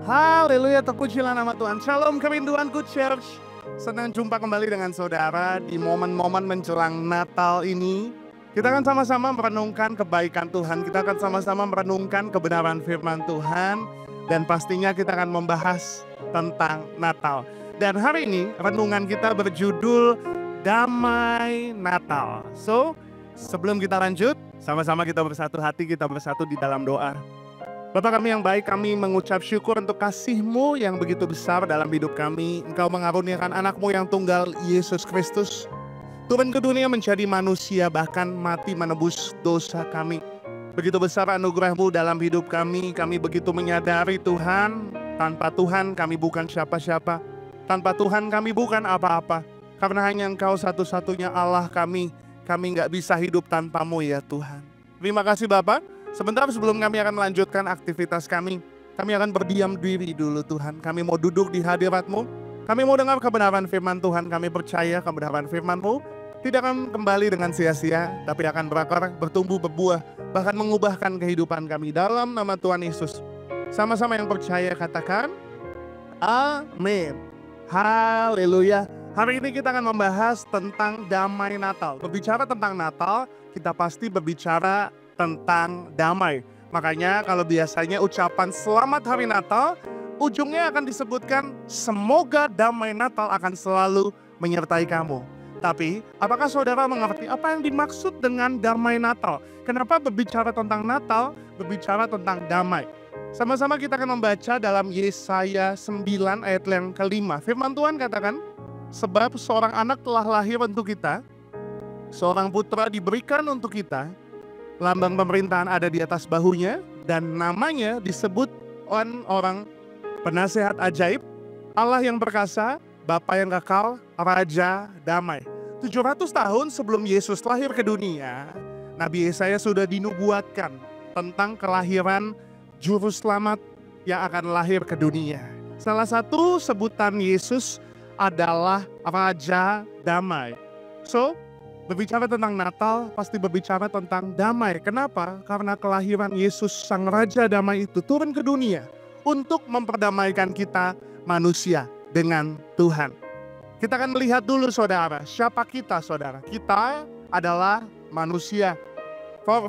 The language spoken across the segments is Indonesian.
Haleluya, terpujilah nama Tuhan. Shalom kerinduanku Church. Senang jumpa kembali dengan saudara di momen-momen menjelang Natal ini. Kita akan sama-sama merenungkan kebaikan Tuhan. Kita akan sama-sama merenungkan kebenaran firman Tuhan. Dan pastinya kita akan membahas tentang Natal. Dan hari ini renungan kita berjudul Damai Natal. So, sebelum kita lanjut, sama-sama kita bersatu hati, kita bersatu di dalam doa. Bapa kami yang baik, kami mengucap syukur untuk kasih-Mu yang begitu besar dalam hidup kami. Engkau mengaruniakan anak-Mu yang tunggal, Yesus Kristus. Turun ke dunia menjadi manusia, bahkan mati menebus dosa kami. Begitu besar anugerah-Mu dalam hidup kami. Kami begitu menyadari Tuhan, tanpa Tuhan kami bukan siapa-siapa. Tanpa Tuhan kami bukan apa-apa. Karena hanya Engkau satu-satunya Allah kami. Kami gak bisa hidup tanpa-Mu ya Tuhan. Terima kasih Bapak. Sebentar sebelum kami akan melanjutkan aktivitas kami akan berdiam diri dulu Tuhan. Kami mau duduk di hadirat-Mu. Kami mau dengar kebenaran firman Tuhan. Kami percaya kebenaran firman-Mu tidak akan kembali dengan sia-sia, tapi akan berakar, bertumbuh, berbuah, bahkan mengubahkan kehidupan kami dalam nama Tuhan Yesus. Sama-sama yang percaya katakan, amin. Haleluya. Hari ini kita akan membahas tentang damai Natal. Berbicara tentang Natal, kita pasti berbicara tentang damai. Makanya kalau biasanya ucapan selamat hari Natal, ujungnya akan disebutkan semoga damai Natal akan selalu menyertai kamu. Tapi apakah saudara mengerti apa yang dimaksud dengan damai Natal? Kenapa berbicara tentang Natal, berbicara tentang damai? Sama-sama kita akan membaca dalam Yesaya 9 ayat yang kelima. Firman Tuhan katakan, sebab seorang anak telah lahir untuk kita, seorang putra diberikan untuk kita, lambang pemerintahan ada di atas bahunya, dan namanya disebut orang penasehat ajaib, Allah yang perkasa, Bapa yang kekal, Raja damai. 700 tahun sebelum Yesus lahir ke dunia, Nabi Yesaya sudah dinubuatkan tentang kelahiran juru selamat yang akan lahir ke dunia. Salah satu sebutan Yesus adalah Raja damai. So, berbicara tentang Natal, pasti berbicara tentang damai. Kenapa? Karena kelahiran Yesus Sang Raja Damai itu turun ke dunia untuk memperdamaikan kita manusia dengan Tuhan. Kita akan melihat dulu saudara, siapa kita saudara? Kita adalah manusia.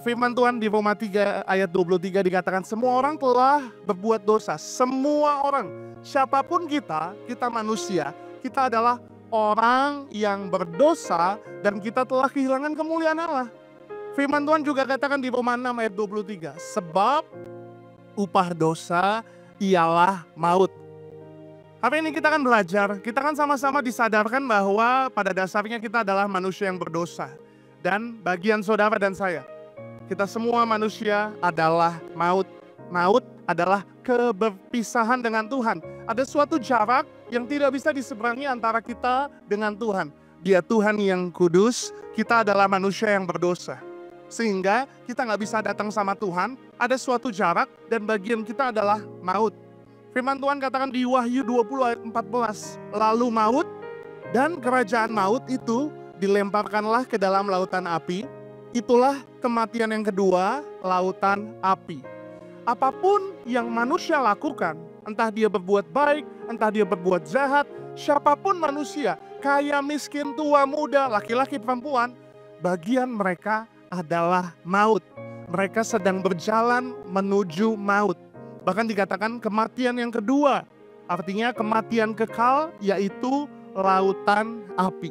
Firman Tuhan di Roma 3 ayat 23 dikatakan semua orang telah berbuat dosa. Semua orang, siapapun kita manusia, kita adalah orang yang berdosa dan kita telah kehilangan kemuliaan Allah. Firman Tuhan juga katakan di Roma 6 ayat 23, sebab upah dosa ialah maut. Hari ini kita akan belajar, kita akan sama-sama disadarkan bahwa pada dasarnya kita adalah manusia yang berdosa. Dan bagian saudara dan saya, kita semua manusia adalah maut. Maut adalah keberpisahan dengan Tuhan. Ada suatu jarak yang tidak bisa diseberangi antara kita dengan Tuhan. Dia Tuhan yang kudus, kita adalah manusia yang berdosa. Sehingga kita gak bisa datang sama Tuhan, ada suatu jarak dan bagian kita adalah maut. Firman Tuhan katakan di Wahyu 20 ayat 14, lalu maut dan kerajaan maut itu dilemparkanlah ke dalam lautan api. Itulah kematian yang kedua, lautan api. Apapun yang manusia lakukan, entah dia berbuat baik, entah dia berbuat jahat, siapapun manusia, kaya, miskin, tua, muda, laki-laki, perempuan, bagian mereka adalah maut. Mereka sedang berjalan menuju maut. Bahkan dikatakan kematian yang kedua, artinya kematian kekal, yaitu lautan api.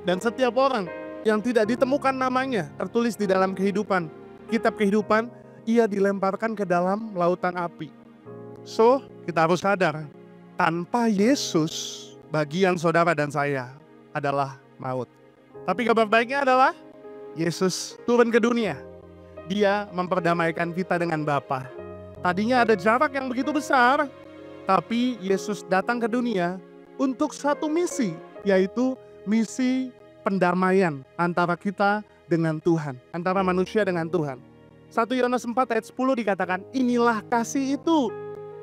Dan setiap orang yang tidak ditemukan namanya tertulis di dalam kitab kehidupan, ia dilemparkan ke dalam lautan api. So, kita harus sadar, tanpa Yesus, bagian saudara dan saya adalah maut. Tapi kabar baiknya adalah, Yesus turun ke dunia. Dia memperdamaikan kita dengan Bapa. Tadinya ada jarak yang begitu besar, tapi Yesus datang ke dunia untuk satu misi, yaitu misi pendamaian antara kita dengan Tuhan, antara manusia dengan Tuhan. 1 Yohanes 4 ayat 10 dikatakan, inilah kasih itu.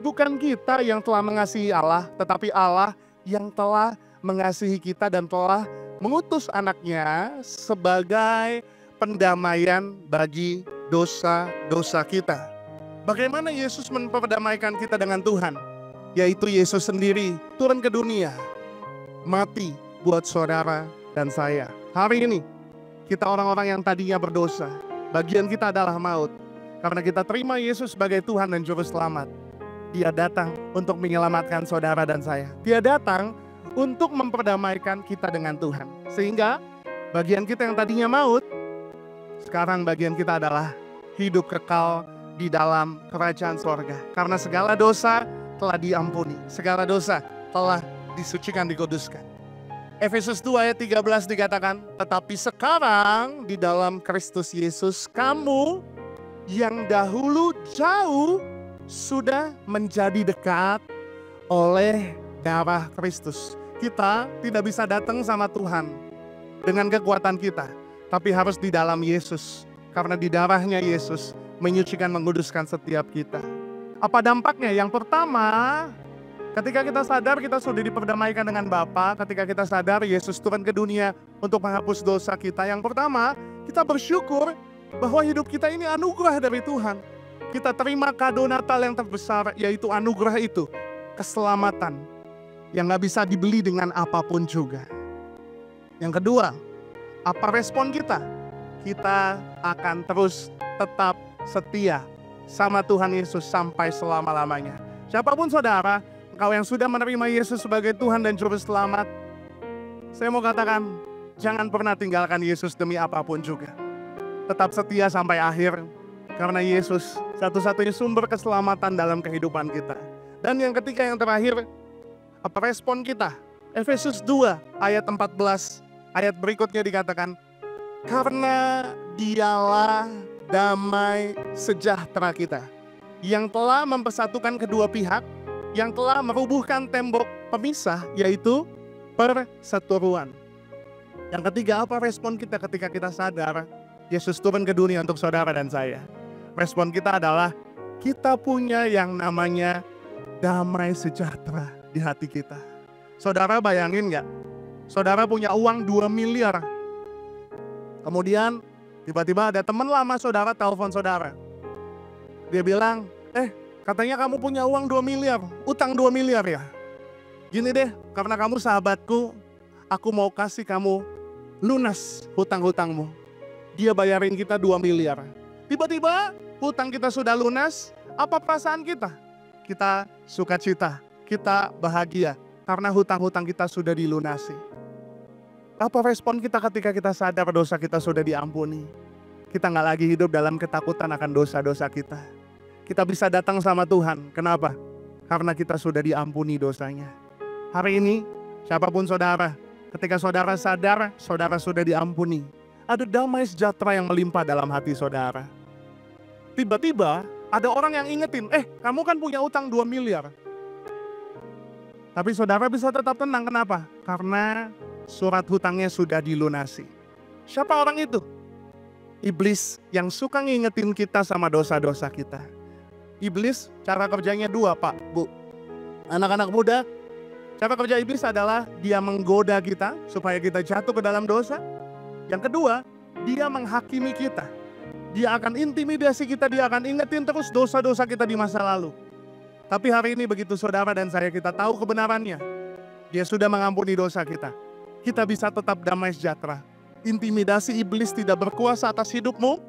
Bukan kita yang telah mengasihi Allah, tetapi Allah yang telah mengasihi kita dan telah mengutus anaknya sebagai pendamaian bagi dosa-dosa kita. Bagaimana Yesus memperdamaikan kita dengan Tuhan? Yaitu Yesus sendiri turun ke dunia, mati buat saudara dan saya. Hari ini, kita orang-orang yang tadinya berdosa, bagian kita adalah maut. Karena kita terima Yesus sebagai Tuhan dan Juru Selamat. Dia datang untuk menyelamatkan saudara dan saya. Dia datang untuk memperdamaikan kita dengan Tuhan. Sehingga bagian kita yang tadinya maut, sekarang bagian kita adalah hidup kekal di dalam kerajaan sorga. Karena segala dosa telah diampuni. Segala dosa telah disucikan, dikuduskan. Efesus 2 ayat 13 dikatakan, tetapi sekarang di dalam Kristus Yesus kamu yang dahulu jauh sudah menjadi dekat oleh darah Kristus. Kita tidak bisa datang sama Tuhan dengan kekuatan kita, tapi harus di dalam Yesus. Karena di darahnya Yesus menyucikan, menguduskan setiap kita. Apa dampaknya? Yang pertama, ketika kita sadar kita sudah diperdamaikan dengan Bapa, ketika kita sadar Yesus turun ke dunia untuk menghapus dosa kita. Yang pertama, kita bersyukur bahwa hidup kita ini anugerah dari Tuhan. Kita terima kado Natal yang terbesar, yaitu anugerah itu, keselamatan yang gak bisa dibeli dengan apapun juga. Yang kedua, apa respon kita? Kita akan terus tetap setia sama Tuhan Yesus sampai selama-lamanya. Siapapun saudara, engkau yang sudah menerima Yesus sebagai Tuhan dan Juru Selamat, saya mau katakan, jangan pernah tinggalkan Yesus demi apapun juga. Tetap setia sampai akhir, karena Yesus satu-satunya sumber keselamatan dalam kehidupan kita. Dan yang ketiga, yang terakhir, apa respon kita? Efesus 2 ayat 14, ayat berikutnya dikatakan, karena dialah damai sejahtera kita, yang telah mempersatukan kedua pihak, yang telah merubuhkan tembok pemisah, yaitu perseteruan. Yang ketiga, apa respon kita ketika kita sadar Yesus turun ke dunia untuk saudara dan saya? Respon kita adalah kita punya yang namanya damai sejahtera di hati kita. Saudara bayangin gak? Saudara punya uang 2 miliar. Kemudian tiba-tiba ada teman lama saudara telepon saudara. Dia bilang, katanya kamu punya uang 2 miliar, utang 2 miliar ya? Gini deh, karena kamu sahabatku, aku mau kasih kamu lunas hutang-hutangmu. Dia bayarin kita 2 miliar. Tiba-tiba hutang kita sudah lunas, apa perasaan kita? Kita sukacita, kita bahagia, karena hutang-hutang kita sudah dilunasi. Apa respon kita ketika kita sadar dosa kita sudah diampuni? Kita nggak lagi hidup dalam ketakutan akan dosa-dosa kita. Kita bisa datang sama Tuhan. Kenapa? Karena kita sudah diampuni dosanya. Hari ini, siapapun saudara, ketika saudara sadar, saudara sudah diampuni. Ada damai sejahtera yang melimpah dalam hati saudara. Tiba-tiba, ada orang yang ingetin, kamu kan punya utang 2 miliar. Tapi saudara bisa tetap tenang, kenapa? Karena surat hutangnya sudah dilunasi. Siapa orang itu? Iblis yang suka ngingetin kita sama dosa-dosa kita. Iblis cara kerjanya 2, Pak, Bu. Anak-anak muda, cara kerja iblis adalah dia menggoda kita supaya kita jatuh ke dalam dosa. Yang kedua, dia menghakimi kita. Dia akan intimidasi kita, dia akan ingetin terus dosa-dosa kita di masa lalu. Tapi hari ini begitu saudara dan saya kita tahu kebenarannya. Dia sudah mengampuni dosa kita. Kita bisa tetap damai sejahtera. Intimidasi iblis tidak berkuasa atas hidupmu.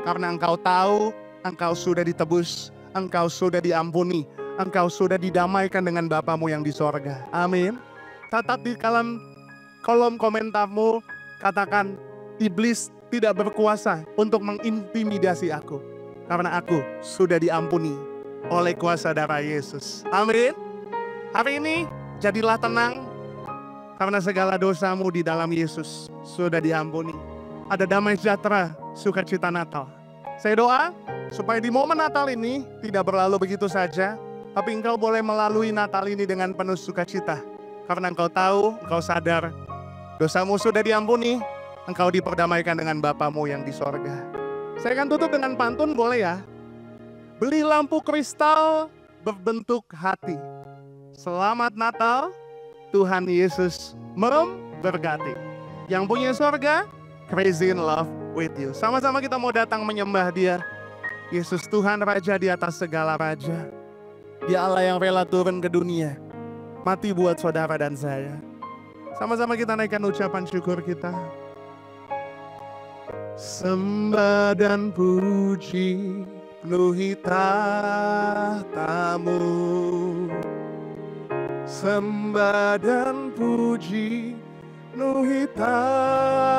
Karena engkau tahu, engkau sudah ditebus, engkau sudah diampuni, engkau sudah didamaikan dengan Bapamu yang di sorga. Amin. Catat di kolom komentarmu, katakan, iblis tidak berkuasa untuk mengintimidasi aku. Karena aku sudah diampuni oleh kuasa darah Yesus. Amin. Hari ini jadilah tenang, karena segala dosamu di dalam Yesus sudah diampuni. Ada damai sejahtera, sukacita Natal. Saya doa supaya di momen Natal ini tidak berlalu begitu saja, tapi engkau boleh melalui Natal ini dengan penuh sukacita. Karena engkau tahu, engkau sadar, dosamu sudah diampuni, engkau diperdamaikan dengan Bapamu yang di sorga. Saya akan tutup dengan pantun, boleh ya? Beli lampu kristal berbentuk hati. Selamat Natal, Tuhan Yesus memberkati. Yang punya sorga, crazy in love with you. Sama-sama kita mau datang menyembah Dia. Yesus Tuhan Raja di atas segala raja. Dia Allah yang rela turun ke dunia, mati buat saudara dan saya. Sama-sama kita naikkan ucapan syukur kita. Sembah dan puji penuhi tahta-Mu. Sembah dan puji penuhi tahta-Mu.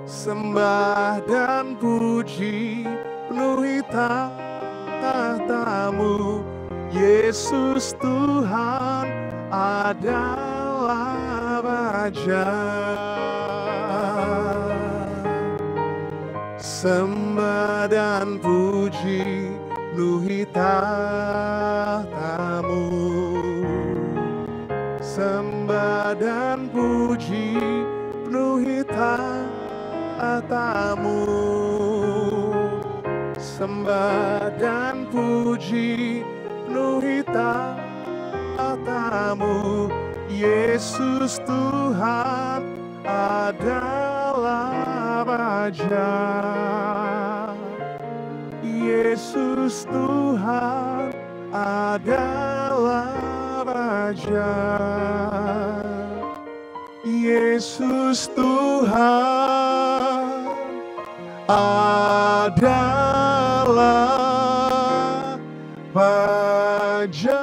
Sembah dan puji penuhi tahta-Mu. Yesus Tuhan adalah Raja. Sembah dan puji penuhi tahta-Mu. Sembah dan puji penuhi tahta-Mu. Sembah dan puji penuhi tahta-Mu. Yesus Tuhan adalah Raja. Yesus Tuhan adalah Raja. Yesus Tuhan adalah Raja.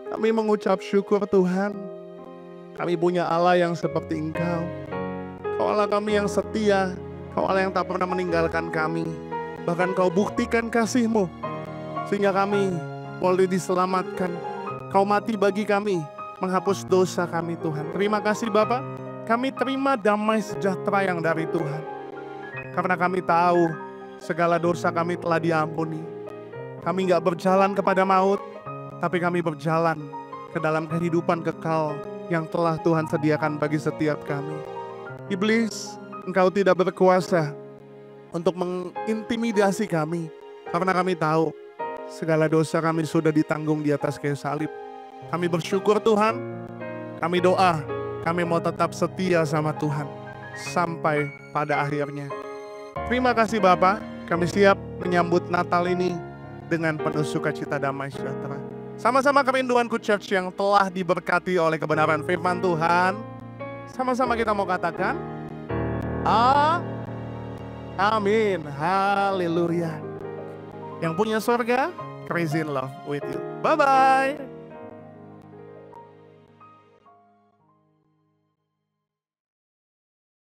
Kami mengucap syukur Tuhan. Kami punya Allah yang seperti Engkau. Kau Allah kami yang setia. Kau Allah yang tak pernah meninggalkan kami. Bahkan Kau buktikan kasih-Mu sehingga kami boleh diselamatkan. Kau mati bagi kami, menghapus dosa kami Tuhan. Terima kasih Bapa. Kami terima damai sejahtera yang dari Tuhan. Karena kami tahu segala dosa kami telah diampuni. Kami gak berjalan kepada maut, tapi kami berjalan ke dalam kehidupan kekal yang telah Tuhan sediakan bagi setiap kami. Iblis, Engkau tidak berkuasa untuk mengintimidasi kami. Karena kami tahu segala dosa kami sudah ditanggung di atas kayu salib. Kami bersyukur Tuhan, kami doa, kami mau tetap setia sama Tuhan sampai pada akhirnya. Terima kasih Bapa, kami siap menyambut Natal ini dengan penuh sukacita damai sejahtera. Sama-sama kerinduanku Church yang telah diberkati oleh kebenaran firman Tuhan. Sama-sama kita mau katakan, amin, haleluya. Yang punya surga, crazy in love with you. Bye-bye.